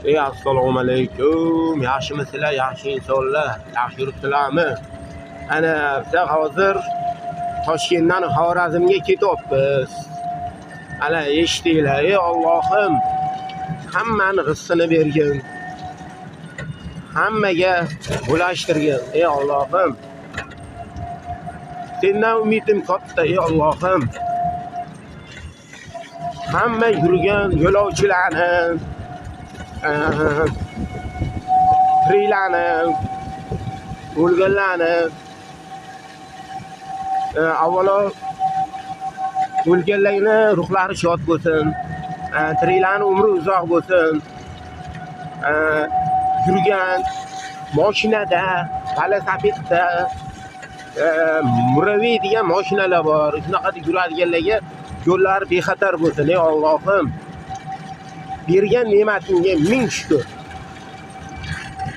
Assalomu alaykum. Yaxshimisizlar, yaxshi insonlar, yaxshi yuribsizlarmi? Ana biz hozir Toshkentdan Xorazmga ketyapmiz. Ana eshitdinglar, ey Allohim, hammani rizqini bergin. Hammaga bo'lashtirgin, ey Allohim. Sendan umidim katta, ey Allohim. Hamma yurgan yo'lovchilarni tiriklarni, o'lganlarni, avvalo o'lganlarni ruhlari shod bo'lsin, tiriklarni umri uzoq bo'lsin. Yurgan mashinada, velosipedda, muraviy degan mashinalar bor. Shunaqa yuradiganlarga yo'llar bexatar bo'lsin, ey Allohim. Bergan ne'matingga ming shukr.